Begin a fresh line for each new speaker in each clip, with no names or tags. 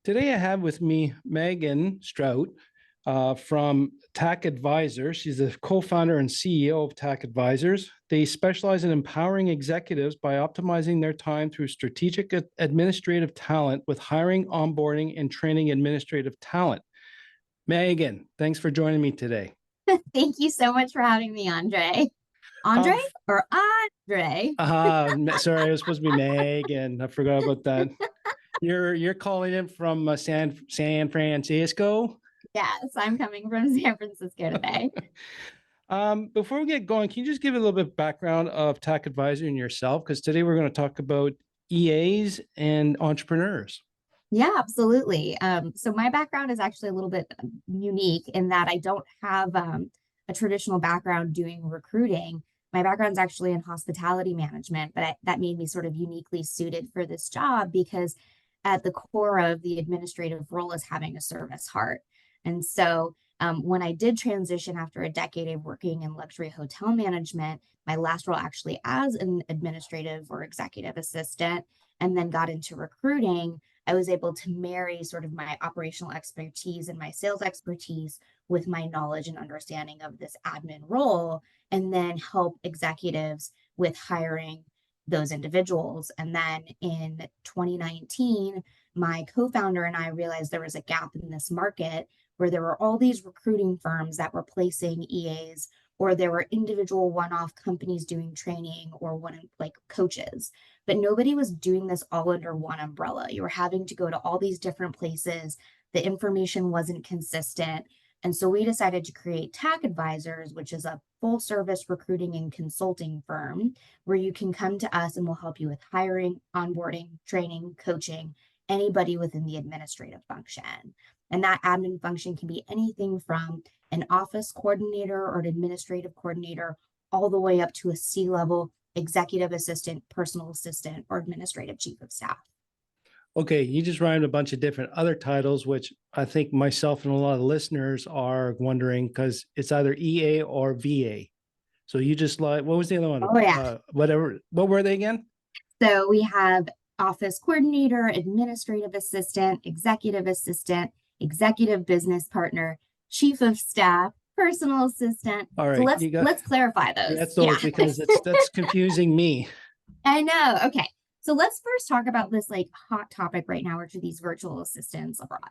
Today I have with me Megan Strout from TAC Advisors. She's the co-founder and CEO of TAC Advisors. They specialize in empowering executives by optimizing their time through strategic administrative talent with hiring, onboarding, and training administrative talent. Megan, thanks for joining me today.
Thank you so much for having me, Andre. Andre
Um,
or Andre?
Sorry, it was supposed to be Megan. I forgot about that. You're calling in from San Francisco.
Yes, I'm coming from San Francisco today.
Before we get going, can you just give a little bit of background of TAC Advisor and yourself? Because today we're going to talk about EAs and entrepreneurs.
Yeah, absolutely. So my background is actually a little bit unique in that I don't have a traditional background doing recruiting. My background is actually in hospitality management, but that made me sort of uniquely suited for this job because at the core of the administrative role is having a service heart. And so when I did transition after a decade of working in luxury hotel management, my last role actually as an administrative or executive assistant, and then got into recruiting, I was able to marry sort of my operational expertise and my sales expertise with my knowledge and understanding of this admin role, and then help executives with hiring those individuals. And then in 2019, my co founder and I realized there was a gap in this market where there were all these recruiting firms that were placing EAs, or there were individual one off companies doing training or one like coaches, but nobody was doing this all under one umbrella. You were having to go to all these different places. The information wasn't consistent. And so we decided to create TAC Advisors, which is a full service recruiting and consulting firm where you can come to us and we'll help you with hiring, onboarding, training, coaching, anybody within the administrative function. And that admin function can be anything from an office coordinator or an administrative coordinator all the way up to a C-level executive assistant, personal assistant, or administrative chief of staff.
Okay, you just rhymed a bunch of different other titles, which I think myself and a lot of listeners are wondering because it's either EA or VA. So you just like, what was the other one?
Oh, yeah.
Whatever. What were they again?
So we have office coordinator, administrative assistant, executive business partner, chief of staff, personal assistant.
All
So
right,
let's clarify those.
that's
Yeah.
those because that's confusing me.
I know. Okay. So let's first talk about this like hot topic right now, which are these virtual assistants abroad.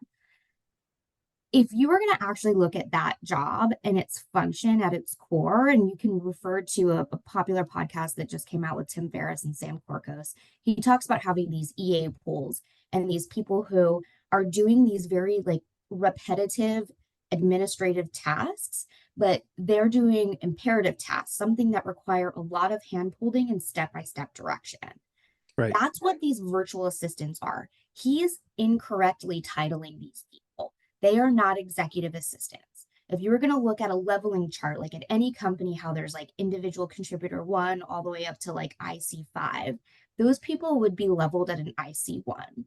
If you were going to actually look at that job and its function at its core, and you can refer to a popular podcast that just came out with Tim Ferriss and Sam Corcos, he talks about having these EA pools and these people who are doing these very like repetitive administrative tasks, but they're doing imperative tasks, something that require a lot of hand holding and step-by-step direction.
Right.
That's what these virtual assistants are. He is incorrectly titling these people. They are not executive assistants. If you were going to look at a leveling chart, like at any company, how there's like individual contributor one all the way up to like IC5, those people would be leveled at an IC1,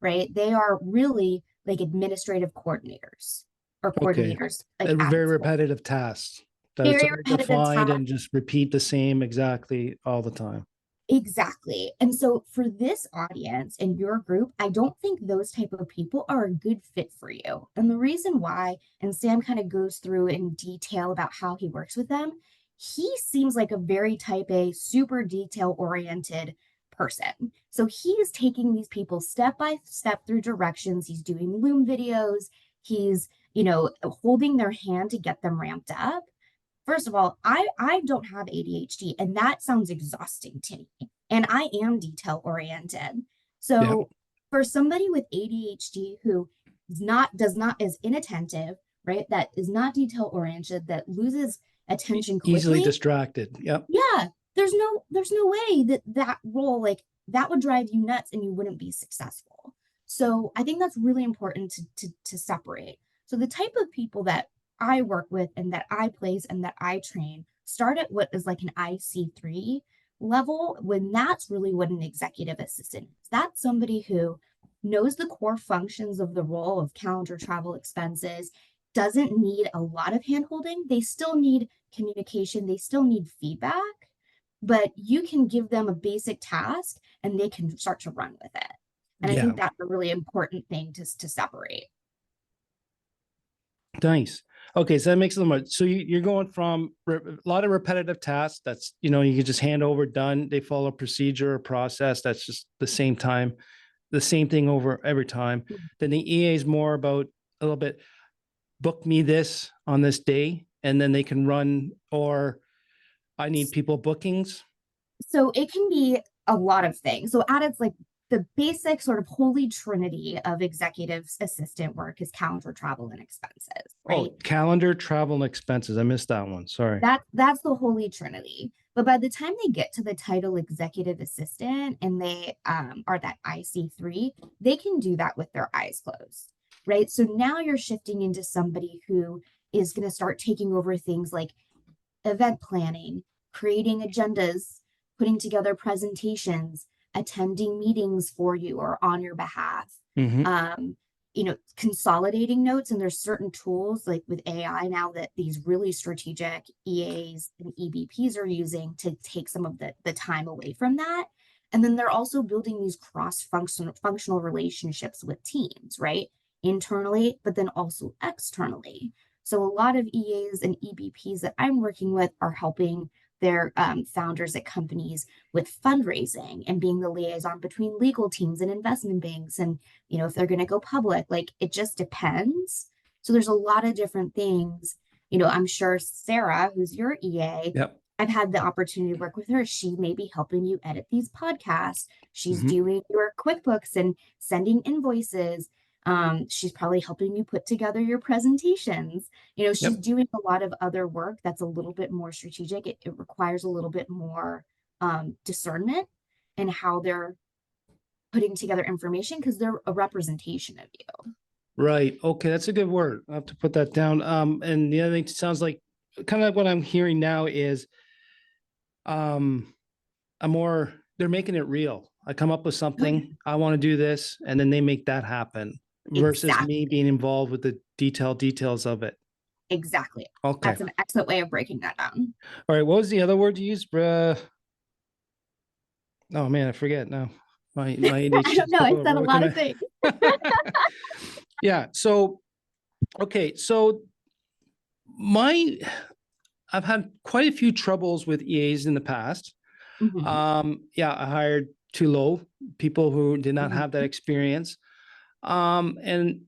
right? They are really like administrative coordinators or
Okay.
coordinators. Like
Very repetitive tasks that it's
very
already
repetitive
defined
tasks.
and just repeat the same exactly all the time.
Exactly. And so for this audience and your group, I don't think those type of people are a good fit for you. And the reason why, and Sam kind of goes through in detail about how he works with them, he seems like a very type A, super detail oriented person. So he is taking these people step by step through directions. He's doing Loom videos. He's, holding their hand to get them ramped up. First of all, I don't have ADHD, and that sounds exhausting to me. And I am detail oriented.
Yeah.
So for somebody with ADHD who is inattentive, right? That is not detail oriented, that loses attention
Easily
quickly.
distracted. Yep.
Yeah, there's no way that role like that would drive you nuts and you wouldn't be successful. So I think that's really important to separate. So the type of people that I work with and that I place and that I train start at what is like an IC3 level, when that's really what an executive assistant is. That's somebody who knows the core functions of the role of calendar, travel, expenses, doesn't need a lot of handholding. They still need communication, they still need feedback, but you can give them a basic task and they can start to run with it. And I
Yeah.
think that's a really important thing to separate.
Nice. Okay, so that makes it a little more. So you're going from a lot of repetitive tasks. That's, you can just hand over, done. They follow a procedure or process. That's just the same time, the same thing over every time. Then the EA is more about a little bit, book me this on this day, and then they can run, or I need people bookings.
So it can be a lot of things. So at its like the basic sort of holy trinity of executive assistant work is calendar, travel, and expenses, right?
Oh, calendar, travel, and expenses. I missed that one. Sorry.
That's the holy trinity. But by the time they get to the title executive assistant and they are that IC3, they can do that with their eyes closed, right? So now you're shifting into somebody who is going to start taking over things like event planning, creating agendas, putting together presentations, attending meetings for you or on your behalf,
Mhm.
Consolidating notes. And there's certain tools like with AI now that these really strategic EAs and EBPs are using to take some of the time away from that. And then they're also building these functional relationships with teams, right? Internally, but then also externally. So a lot of EAs and EBPs that I'm working with are helping their founders at companies with fundraising and being the liaison between legal teams and investment banks. And, if they're going to go public, like it just depends. So there's a lot of different things. I'm sure Sarah, who's your EA,
Yep.
I've had the opportunity to work with her. She may be helping you edit these podcasts. She's doing your QuickBooks and sending invoices. She's probably helping you put together your presentations. She's
Yep.
doing a lot of other work that's a little bit more strategic. It requires a little bit more discernment in how they're putting together information because they're a representation of you.
Right. Okay, that's a good word. I have to put that down. And the other thing sounds like kind of like what I'm hearing now is they're making it real. I come up with something, I want to do this, and then they make that happen versus
Exactly.
me being involved with the details of it.
Exactly.
Okay.
That's an excellent way of breaking that down.
All right. What was the other word you used? Oh man, I forget now. My ADHD
I don't know. I
took
said
over.
a
What
lot
can
of things.
Yeah. So, okay. So I've had quite a few troubles with EAs in the past. Yeah, I hired too low people who did not have that experience. And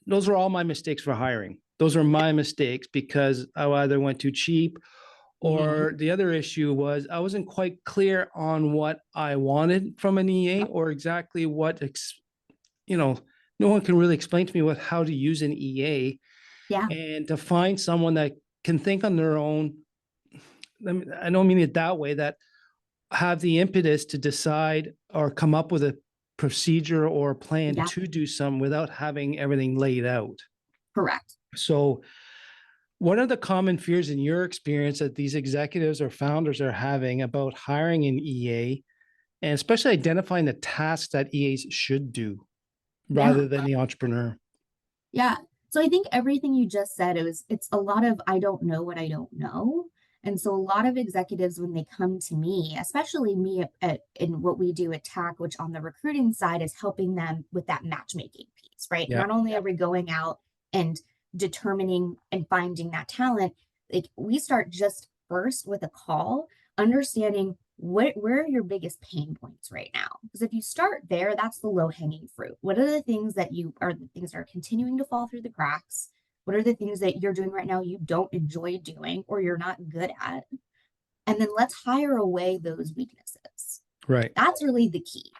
those are all my mistakes for hiring. Those are my mistakes because I either went too cheap, or the other issue was I wasn't quite clear on what I wanted from an EA, or exactly what, no one can really explain to me how to use an EA.
Yeah.
And to find someone that can think on their own, I don't mean it that way, that have the impetus to decide or come up with a procedure or a plan
Yeah.
to do something without having everything laid out.
Correct.
So what are the common fears in your experience that these executives or founders are having about hiring an EA, and especially identifying the tasks that EAs should do
Yeah.
rather than the entrepreneur?
Yeah. So I think everything you just said, it's a lot of I don't know what I don't know. And so a lot of executives, when they come to me, especially me in what we do at TAC, which on the recruiting side is helping them with that matchmaking piece, right?
Yeah.
Not only are we going out and determining and finding that talent, like we start just first with a call, understanding where are your biggest pain points right now? Because if you start there, that's the low hanging fruit. What are the things that are continuing to fall through the cracks? What are the things that you're doing right now you don't enjoy doing or you're not good at? And then let's hire away those weaknesses.
Right.
That's really the key.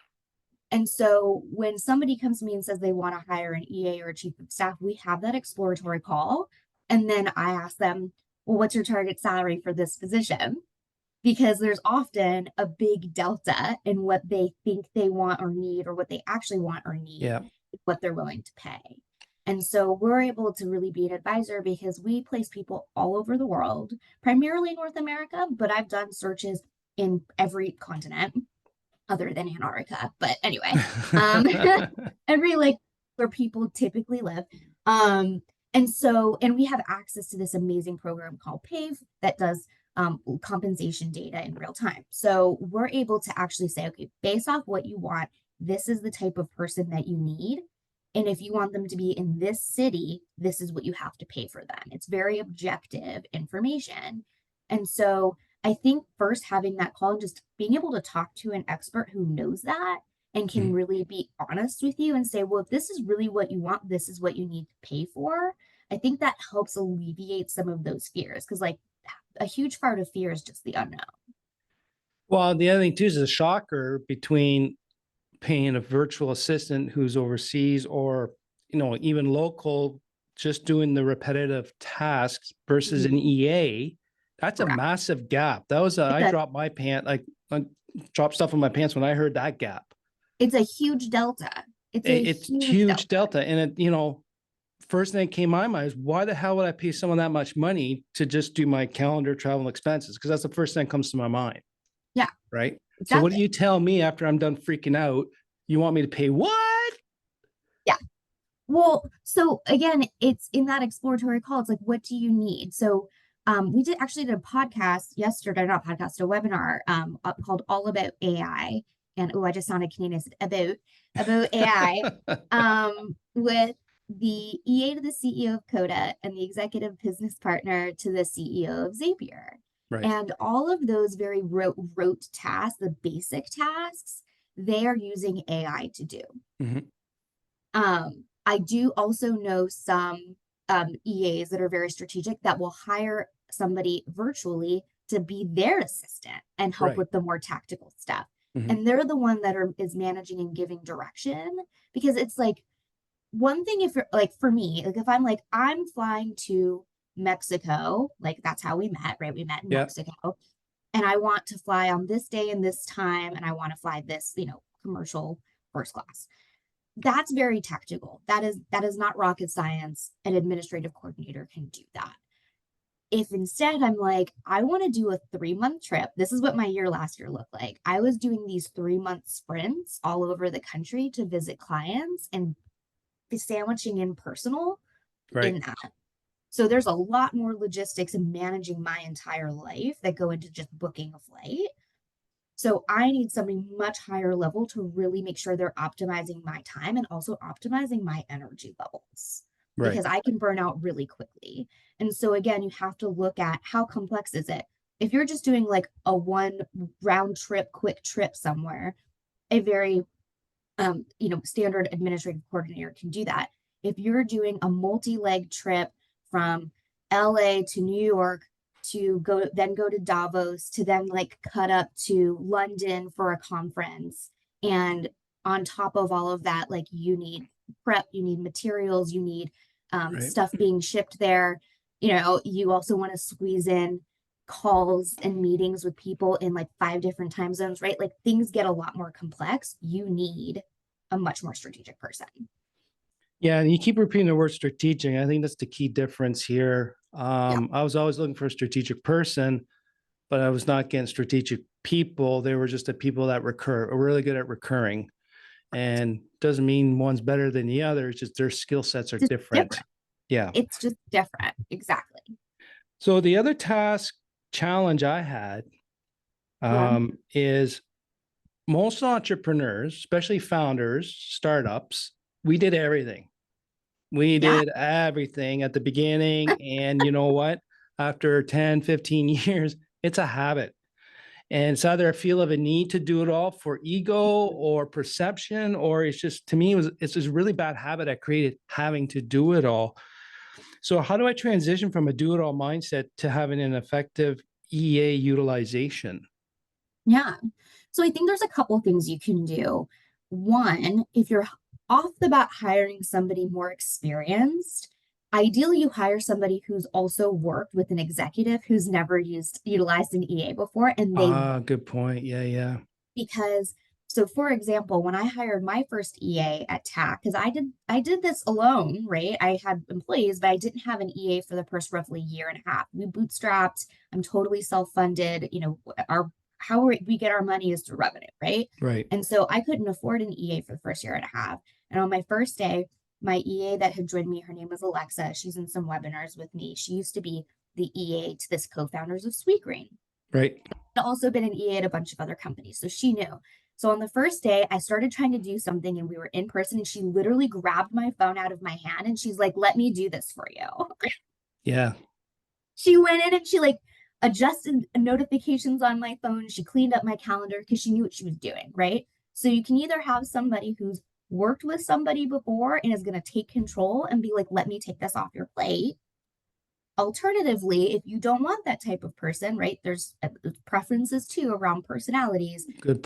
And so when somebody comes to me and says they want to hire an EA or a chief of staff, we have that exploratory call. And then I ask them, well, what's your target salary for this position? Because there's often a big delta in what they think they want or need, or what they actually want or need,
Yeah.
what they're willing to pay. And so we're able to really be an advisor because we place people all over the world, primarily North America, but I've done searches in every continent other than Antarctica. But anyway, every like where people typically live. And we have access to this amazing program called PAVE that does compensation data in real time. So we're able to actually say, okay, based off what you want this is the type of person that you need. And if you want them to be in this city, this is what you have to pay for them. It's very objective information. And so I think first having that call and just being able to talk to an expert who knows that and can
Mhm.
really be honest with you and say, well, if this is really what you want, this is what you need to pay for. I think that helps alleviate some of those fears because, like, a huge part of fear is just the unknown.
Well, the other thing too is a shocker between paying a virtual assistant who's overseas or, even local, just doing the repetitive tasks versus an
Mhm.
EA. That's a
Correct.
massive gap. That was
It's
I
a
dropped my pant, like I dropped stuff in my pants when I heard that gap.
it's a huge delta. It's a
It's
huge
huge
delta.
delta. And first thing that came to my mind is why the hell would I pay someone that much money to just do my calendar travel expenses? Because that's the first thing that comes to my mind.
Yeah,
Right. So what do
exactly.
you tell me after I'm done freaking out? You want me to pay what?
Yeah. Well, so again, it's in that exploratory call. It's like, what do you need? So we did a podcast yesterday, not podcast, a webinar called All About AI. And oh, I just sounded Canadian. I said about AI with the EA to the CEO of Coda and the executive business partner to the CEO of Zapier.
Right.
And all of those very rote tasks, the basic tasks, they are using AI to do.
Mhm.
I do also know some EAs that are very strategic that will hire somebody virtually to be their assistant and help
Right.
with the more tactical stuff.
Mhm.
And they're the one that is managing and giving direction because it's like one thing if you're like for me, like if I'm like I'm flying to Mexico, like that's how we met, right? We met in
Yeah.
Mexico, and I want to fly on this day and this time, and I want to fly this, commercial first class. That's very tactical. That is not rocket science. An administrative coordinator can do that. If instead I'm like, I want to do a 3-month trip, this is what my year last year looked like. I was doing these 3-month sprints all over the country to visit clients and be sandwiching in personal
Right.
in that. So there's a lot more logistics and managing my entire life that go into just booking a flight. So I need somebody much higher level to really make sure they're optimizing my time and also optimizing my energy levels
Right.
because I can burn out really quickly. And so again, you have to look at how complex is it? If you're just doing like a one round trip, quick trip somewhere, a very standard administrative coordinator can do that. If you're doing a multi-leg trip from LA to New York to go to Davos to then like cut up to London for a conference. And on top of all of that, like you need prep, you need materials, you need
Right.
stuff being shipped there. You also want to squeeze in calls and meetings with people in like 5 different time zones, right? Like things get a lot more complex. You need a much more strategic person.
Yeah, and you keep repeating the word strategic. I think that's the key difference here.
Yeah.
I was always looking for a strategic person, but I was not getting strategic people. They were just the people that are really good at recurring. And doesn't mean one's better than the other. It's just their skill sets are
Just
different.
different.
Yeah.
It's just different. Exactly.
So the other task challenge I had
Yeah.
is most entrepreneurs, especially founders, startups, we did everything. We
Yeah.
did everything at the beginning. And you know what? After 10, 15 years, it's a habit. And it's either a feel of a need to do it all for ego or perception, or it's just, to me, it's just a really bad habit I created having to do it all. So how do I transition from a do it all mindset to having an effective EA utilization?
Yeah. So I think there's a couple things you can do. One, if you're off the bat hiring somebody more experienced, ideally you hire somebody who's also worked with an executive who's never utilized an EA before and they
Ah, good point. Yeah, yeah.
because so for example, when I hired my first EA at TAC, because I did this alone, right? I had employees, but I didn't have an EA for the first roughly year and a half. We bootstrapped, I'm totally self-funded, our how we get our money is through revenue, right?
Right.
And so I couldn't afford an EA for the first year and a half. And on my first day, my EA that had joined me, her name was Alexa. She's in some webinars with me. She used to be the EA to this co-founders of Sweetgreen
Right.
also been an EA at a bunch of other companies. So she knew. So on the first day, I started trying to do something and we were in person and she literally grabbed my phone out of my hand and she's like, let me do this for you.
Yeah.
She went in and she like adjusted notifications on my phone. She cleaned up my calendar because she knew what she was doing, right? So you can either have somebody who's worked with somebody before and is going to take control and be like, let me take this off your plate. Alternatively, if you don't want that type of person, right, there's preferences too around personalities.
Good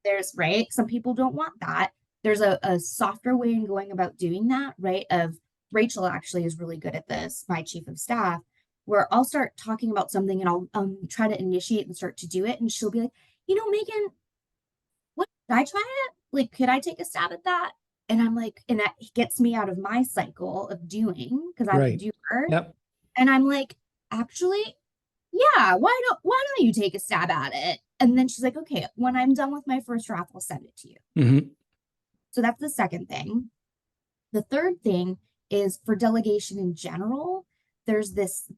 There's
point.
right, some people don't want that. There's a softer way in going about doing that, right? Of Rachel actually is really good at this, my chief of staff, where I'll start talking about something and I'll try to initiate and start to do it. And she'll be like, Megan, what, did I try it? Like, could I take a stab at that? And I'm like, and that gets me out of my cycle of doing because I'm a
Right.
doer.
Yep.
And I'm like, actually, yeah, why don't you take a stab at it? And then she's like, okay, when I'm done with my first draft, I'll send it to you.
Mm-hmm.
So that's the second thing. The third thing is for delegation in general, there's this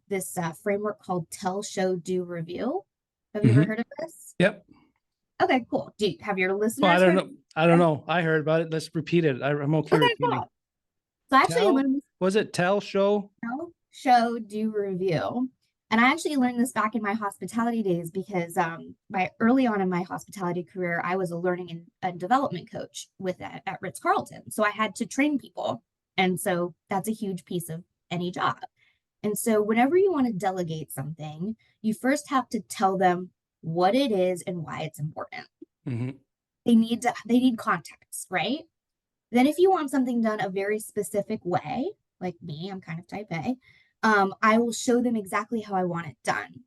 framework called tell, show, do, review. Have you ever heard of this?
Yep.
Okay, cool. Have your
Well,
listeners
I don't
heard?
know. I don't know. I heard about it. Let's repeat it. I'm okay
Okay,
repeating.
cool. So I actually
Tell,
learned this
was it tell, show?
tell, show, do, review. And I actually learned this back in my hospitality days because my early on in my hospitality career, I was a learning and development coach at Ritz-Carlton. So I had to train people. And so that's a huge piece of any job. And so whenever you want to delegate something, you first have to tell them what it is and why it's important.
Mm-hmm.
They need context, right? Then if you want something done a very specific way, like me, I'm kind of type A, I will show them exactly how I want it done.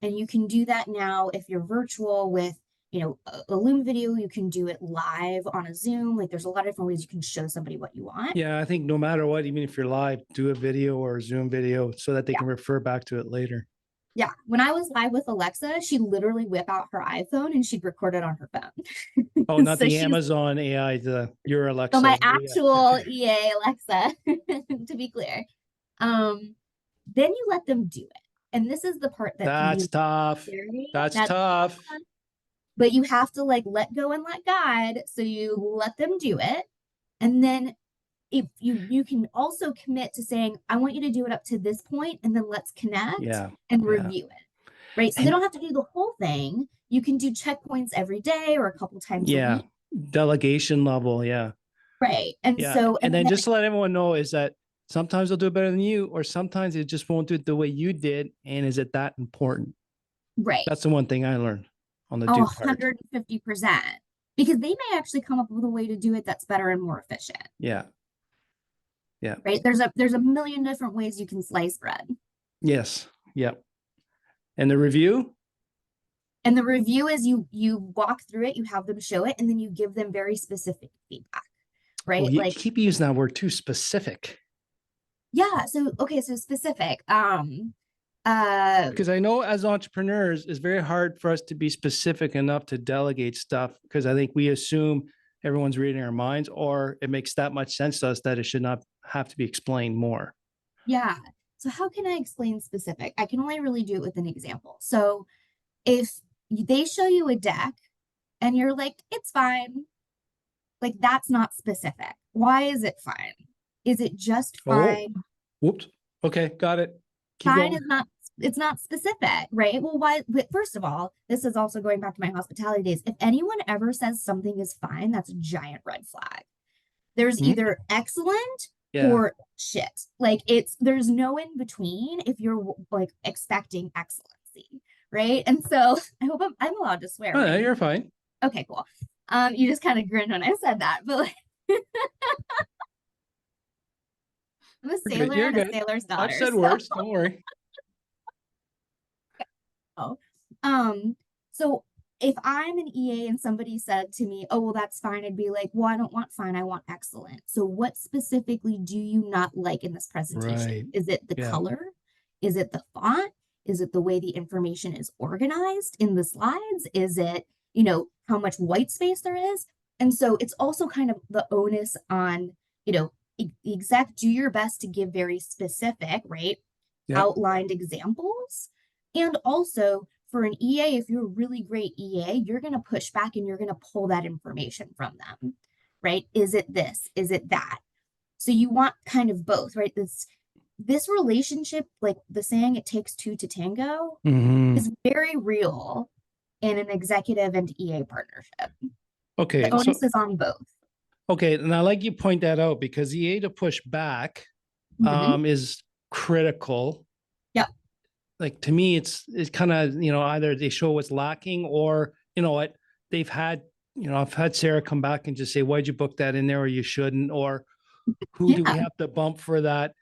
And you can do that now if you're virtual with, a Loom video, you can do it live on a Zoom. Like there's a lot of different ways you can show somebody what you want.
Yeah, I think no matter what, even if you're live, do a video or a Zoom video so that they
Yeah.
can refer back to it later.
Yeah. When I was live with Alexa, she'd literally whip out her iPhone and she'd record it on her phone.
Oh, not
So
the
she's
Amazon AI, your Alexa.
so my
Yeah.
actual EA Alexa, to be clear. Then you let them do it. And this is the part that can
That's
be
tough.
scary.
That's tough.
But you have to like let go and let God. So you let them do it. And then if you can also commit to saying, I want you to do it up to this point, and then let's connect
Yeah.
and
Yeah.
review it. Right. So they don't have to do the whole thing. You can do checkpoints every day or a couple times a
Yeah.
week.
Delegation level. Yeah.
Right. And
Yeah.
so
And then just to let everyone know is that sometimes they'll do it better than you, or sometimes it just won't do it the way you did. And is it that important?
right.
That's the one thing I learned on the
Oh,
do part.
150%. Because they may actually come up with a way to do it that's better and more efficient.
Yeah. Yeah.
Right. There's a million different ways you can slice bread.
Yes. Yep. And the review?
And the review is you walk through it, you have them show it, and then you give them very specific feedback. Right.
Oh, you
like
keep using that word too, specific.
yeah. So okay, so specific.
Because I know as entrepreneurs, it's very hard for us to be specific enough to delegate stuff because I think we assume everyone's reading our minds, or it makes that much sense to us that it should not have to be explained more.
yeah. So how can I explain specific? I can only really do it with an example. So if they show you a deck and you're like, it's fine, like that's not specific. Why is it fine? Is it just fine?
Oh, whoops. Okay, got it. Keep
Fine
going.
is not, it's not specific, right? Well, why? But first of all, this is also going back to my hospitality days. If anyone ever says something is fine, that's a giant red flag. There's either excellent or shit. Like there's no in between if you're like expecting excellency, right? And so I hope I'm allowed to swear.
Oh,
Right?
no, you're fine.
Okay, cool. You just kind of grinned when I said that, but like I'm a sailor
You're
and a
good.
sailor's daughter.
I've said words. Don't worry.
So if I'm an EA and somebody said to me, oh, well, that's fine, I'd be like, well, I don't want fine, I want excellent. So what specifically do you not like in this presentation?
Right.
Is it the color? Is it the font? Is it the way the information is organized in the slides? Is it, how much white space there is? And so it's also kind of the onus on, exec, do your best to give very specific, right? Outlined examples. And also for an EA, if you're a really great EA, you're going to push back and you're going to pull that information from them, right? Is it this? Is it that? So you want kind of both, right? This relationship, like the saying, it takes two to tango, is very real in an executive and EA partnership.
Okay.
The onus is on both.
Okay. And I like you point that out, because EA to push back is critical.
Yep.
Like, to me, it's kind of, either they show what's lacking, or, what they've had, I've had Sarah come back and just say, why'd you book that in there, or you shouldn't, or who do we have to bump for that?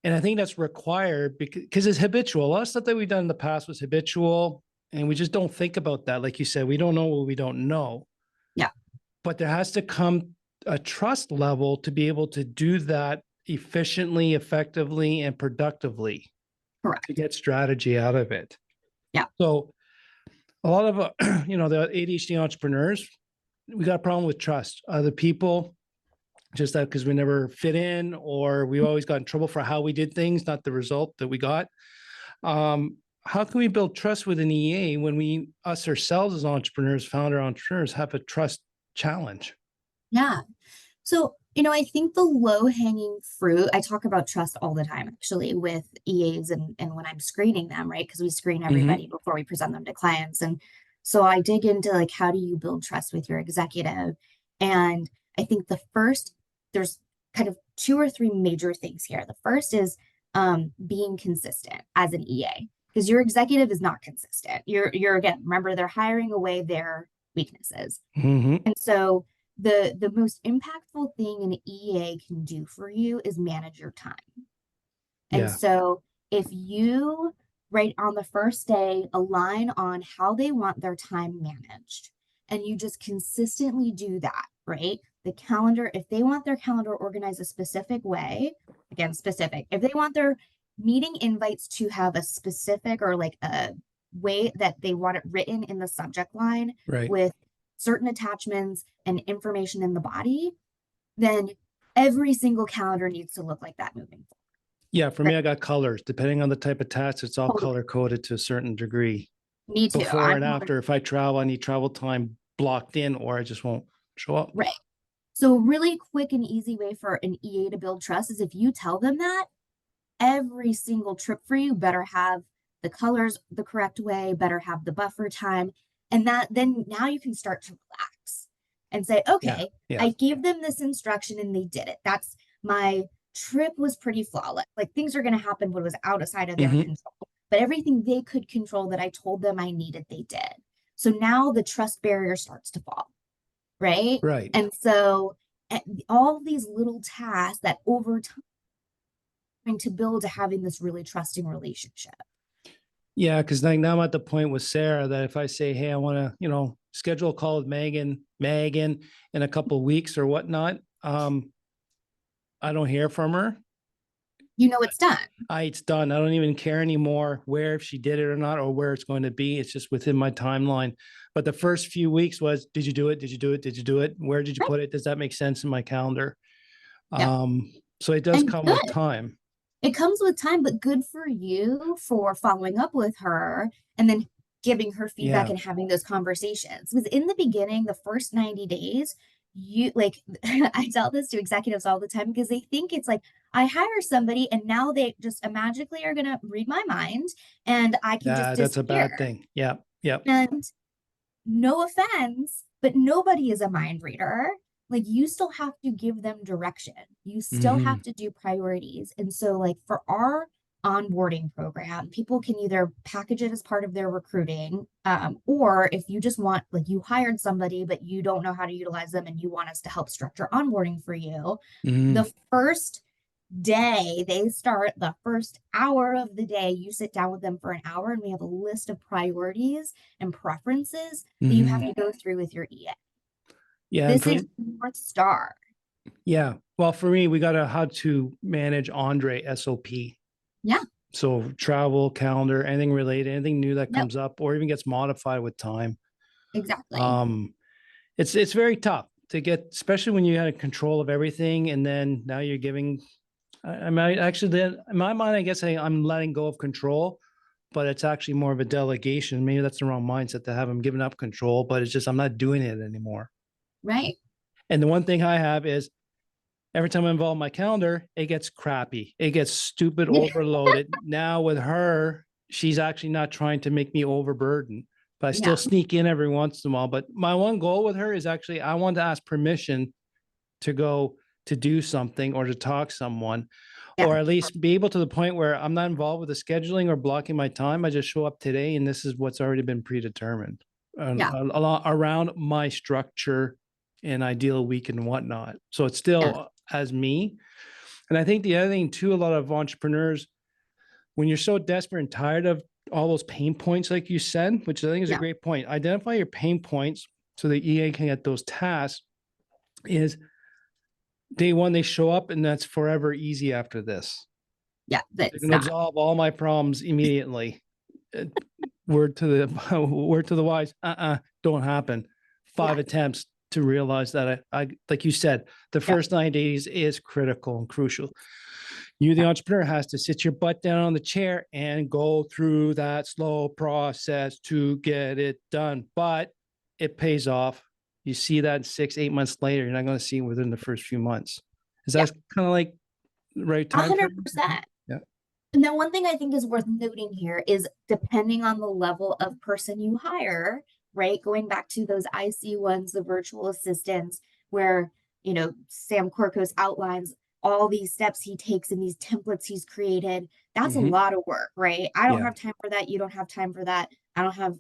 And I think that's required because it's habitual. A lot of stuff that we've done in the past was habitual, and we just don't think about that. Like you said, we don't know what we don't know.
Yeah.
But there has to come a trust level to be able to do that efficiently, effectively, and productively.
Correct.
To get strategy out of it.
Yeah.
So a lot of, the ADHD entrepreneurs, we got a problem with trust. Other people, just that because we never fit in, or we always got in trouble for how we did things, not the result that we got. How can we build trust with an EA when us ourselves as entrepreneurs, founder entrepreneurs, have a trust challenge?
Yeah. So, I think the low hanging fruit, I talk about trust all the time, actually, with EAs and when I'm screening them, right? Because we screen everybody before we present them to clients. And so I dig into like, how do you build trust with your executive? And I think there's kind of 2 or 3 major things here. The first is being consistent as an EA, because your executive is not consistent. You're again, remember, they're hiring away their weaknesses. And so the most impactful thing an EA can do for you is manage your time. And so if you, right on the first day, align on how they want their time managed, and you just consistently do that, right? The calendar, if they want their calendar organized a specific way, again, specific, if they want their meeting invites to have a specific or like a way that they want it written in the subject line,
right,
with certain attachments and information in the body, then every single calendar needs to look like that moving forward.
Yeah, for me, I got colors. Depending on the type of task, it's all color coded to a certain degree.
Me too.
Before and after, if I travel, I need travel time blocked in, or I just won't show up.
Right. So really quick and easy way for an EA to build trust is if you tell them that every single trip for you better have the colors the correct way, better have the buffer time. And then now you can start to relax and say, okay, I gave them this instruction and they did it. That's my trip was pretty flawless. Like, things are going to happen, but it was outside of their control. But everything they could control that I told them I needed, they did. So now the trust barrier starts to fall. Right.
Right.
And so all these little tasks that over time to build to having this really trusting relationship.
Yeah, because now I'm at the point with Sarah that if I say, hey, I want to, schedule a call with Megan in a couple of weeks or whatnot, I don't hear from her.
It's done.
It's done. I don't even care anymore if she did it or not, or where it's going to be. It's just within my timeline. But the first few weeks was, did you do it? Did you do it? Did you do it? Where did you put it? Does that make sense in my calendar? Yeah. So it does come with time.
It comes with time, but good for you for following up with her and then giving her feedback and having those conversations. Because in the beginning, the first 90 days, I tell this to executives all the time, because they think it's like, I hire somebody and now they just magically are going to read my mind and I can just disappear.
That's a bad thing. Yeah.
And no offense, but nobody is a mind reader. Like, you still have to give them direction. You still have to do priorities. And so, like, for our onboarding program, people can either package it as part of their recruiting, or if you just want, like, you hired somebody, but you don't know how to utilize them and you want us to help structure onboarding for you, the first day they start, the first hour of the day, you sit down with them for an hour and we have a list of priorities and preferences that you have to go through with your EA. Yeah. This is North Star.
Yeah. Well, for me, we got how to manage Andre SOP.
Yeah.
So travel, calendar, anything related, anything new that comes up or even gets modified with time.
Exactly.
It's very tough to get, especially when you had control of everything. And then now you're giving, I might actually, then in my mind, I guess I'm letting go of control, but it's actually more of a delegation. Maybe that's the wrong mindset to have. I'm giving up control, but it's just I'm not doing it anymore.
Right.
And the one thing I have is every time I involve my calendar, it gets crappy. It gets stupid, overloaded. Now with her, she's actually not trying to make me overburden, but I still
Yeah.
sneak in every once in a while. But my one goal with her is actually I want to ask permission to go to do something or to talk to someone,
Yeah.
or at least be able to the point where I'm not involved with the scheduling or blocking my time. I just show up today and this is what's already been predetermined
Yeah.
a lot around my structure and ideal week and whatnot. So it's
Yeah.
still as me. And I think the other thing too, a lot of entrepreneurs, when you're so desperate and tired of all those pain points, like you said, which I think is a
Yeah.
great point, identify your pain points so the EA can get those tasks. Is day one, they show up and that's forever easy after this.
Yeah.
They're
That's
going to
not.
absolve all my problems immediately. Word to the wise, don't happen. 5
Yeah.
attempts to realize that I like you said, the
Yeah.
first 9 days is critical and crucial. You, the entrepreneur, has to sit your butt down on the chair and go through that slow process to get it done. But it pays off. You see that 6-8 months later, you're not going to see it within the first few months. Is
Yeah.
that kind of like the right time frame?
100%.
Yeah.
And then one thing I think is worth noting here is depending on the level of person you hire, right? Going back to those IC ones, the virtual assistants, where, Sam Corcos outlines all these steps he takes and these templates he's created. That's a lot of work, right? I don't
Yeah.
have time for that. You don't have time for that. I don't have,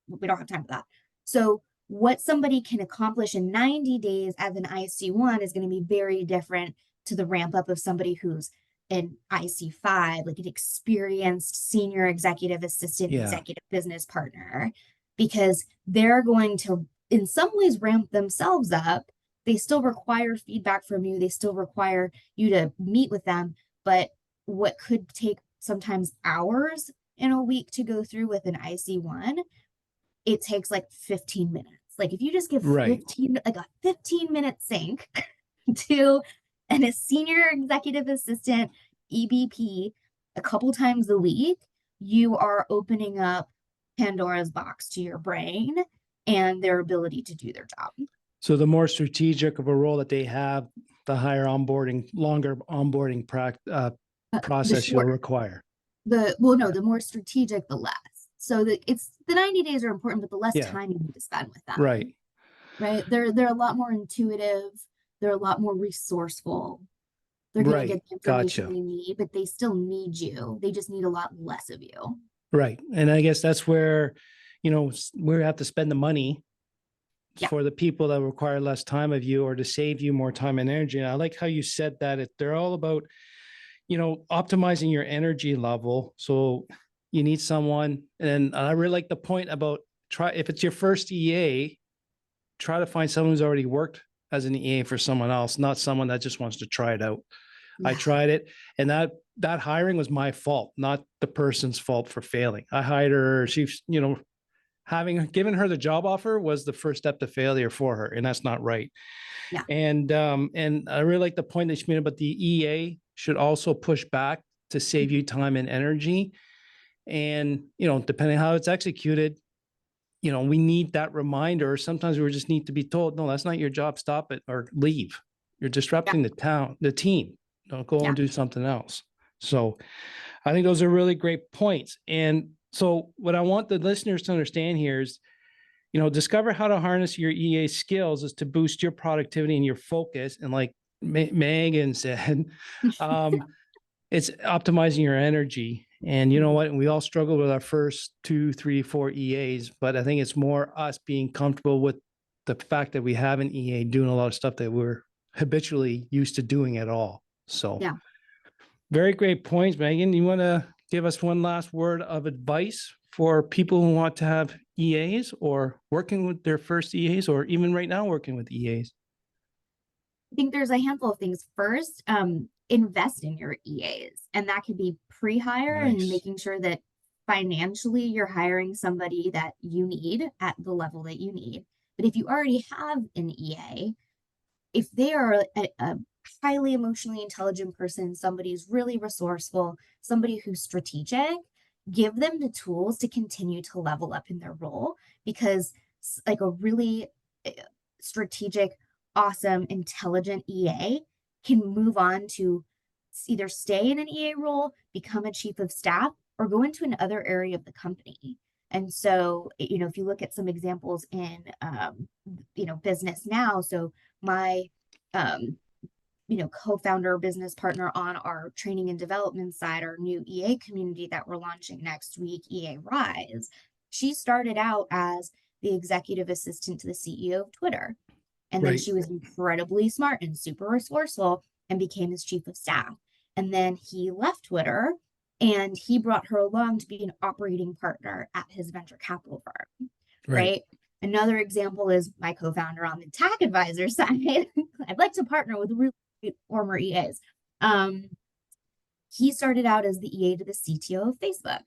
we don't have time for that. So what somebody can accomplish in 90 days as an IC1 is going to be very different to the ramp up of somebody who's an IC5, like an experienced senior executive assistant,
Yeah.
executive business partner, because they're going to, in some ways, ramp themselves up. They still require feedback from you. They still require you to meet with them. But what could take sometimes hours in a week to go through with an IC1, it takes like 15 minutes. Like if you just give
Right.
15-minute sync to a senior executive assistant EBP a couple times a week, you are opening up Pandora's box to your brain and their ability to do their job.
So the more strategic of a role that they have, the higher onboarding, longer onboarding process you'll require.
The more strategic, the less. So the 90 days are important, but the less time you need to spend with them.
Right.
Right. They're a lot more intuitive. They're a lot more resourceur. They're going to get the information they need, but they still need you. They just need a lot less of you.
Right. And I guess that's where, we have to spend the money for the people that require less time of you or to save you more time and energy. And I like how you said that they're all about, optimizing your energy level. So you need someone. And I really like the point about if it's your first EA, try to find someone who's already worked as an EA for someone else, not someone that just wants to try it out. I tried it, and that hiring was my fault, not the person's fault for failing. I hired her. She's, having given her the job offer was the first step to failure for her, and that's not right.
Yeah.
And I really like the point that she made about the EA should also push back to save you time and energy. And, depending on how it's executed, we need that reminder. Sometimes we just need to be told, no, that's not your job. Stop it or leave. You're disrupting the team. Don't go and do something else. So I think those are really great points. And so what I want the listeners to understand here is, discover how to harness your EA skills is to boost your productivity and your focus. And like Megan said, it's optimizing your energy. And you know what? We all struggle with our first 2, 3, 4 EAs, but I think it's more us being comfortable with the fact that we have an EA doing a lot of stuff that we're habitually used to doing at all. So very great points, Megan. You want to give us one last word of advice for people who want to have EAs or working with their first EAs or even right now working with EAs?
I think there's a handful of things. First, invest in your EAs, and that could be pre-hire and making sure that financially you're hiring somebody that you need at the level that you need. But if you already have an EA, if they are a highly emotionally intelligent person, somebody who's really resourceful, somebody who's strategic, give them the tools to continue to level up in their role, because like a really strategic, awesome, intelligent EA can move on to either stay in an EA role, become a chief of staff, or go into another area of the company. And so, if you look at some examples in, business now, so my, co-founder, business partner on our training and development side, our new EA community that we're launching next week, EA Rise, she started out as the executive assistant to the CEO of Twitter. And then she was incredibly smart and super resourceful and became his chief of staff. And then he left Twitter and he brought her along to be an operating partner at his venture capital firm. Right. Another example is my co-founder on the TAC advisor side. I'd like to partner with really former EAs. He started out as the EA to the CTO of Facebook.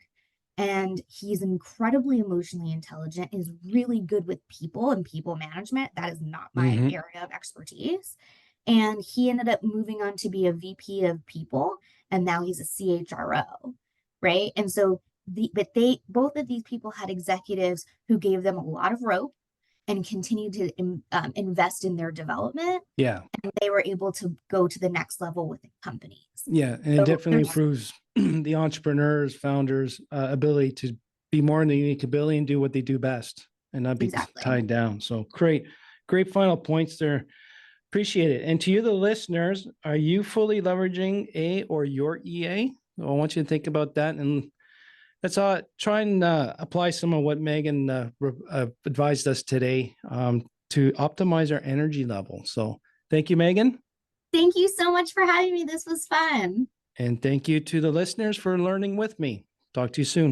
And he's incredibly emotionally intelligent, is really good with people and people management. That is not my area of expertise. And he ended up moving on to be a VP of people, and now he's a CHRO, right? And so both of these people had executives who gave them a lot of rope and continued to invest in their development.
Yeah.
And they were able to go to the next level within companies.
Yeah. And it definitely improves the entrepreneurs, founders' ability to be more in the unique ability and do what they do best and not be tied down. So great final points there. Appreciate it. And to you, the listeners, are you fully leveraging a or your EA? I want you to think about that, and let's try and apply some of what Megan advised us today to optimize our energy level. So thank you, Megan.
Thank you so much for having me. This was fun.
And thank you to the listeners for learning with me. Talk to you soon.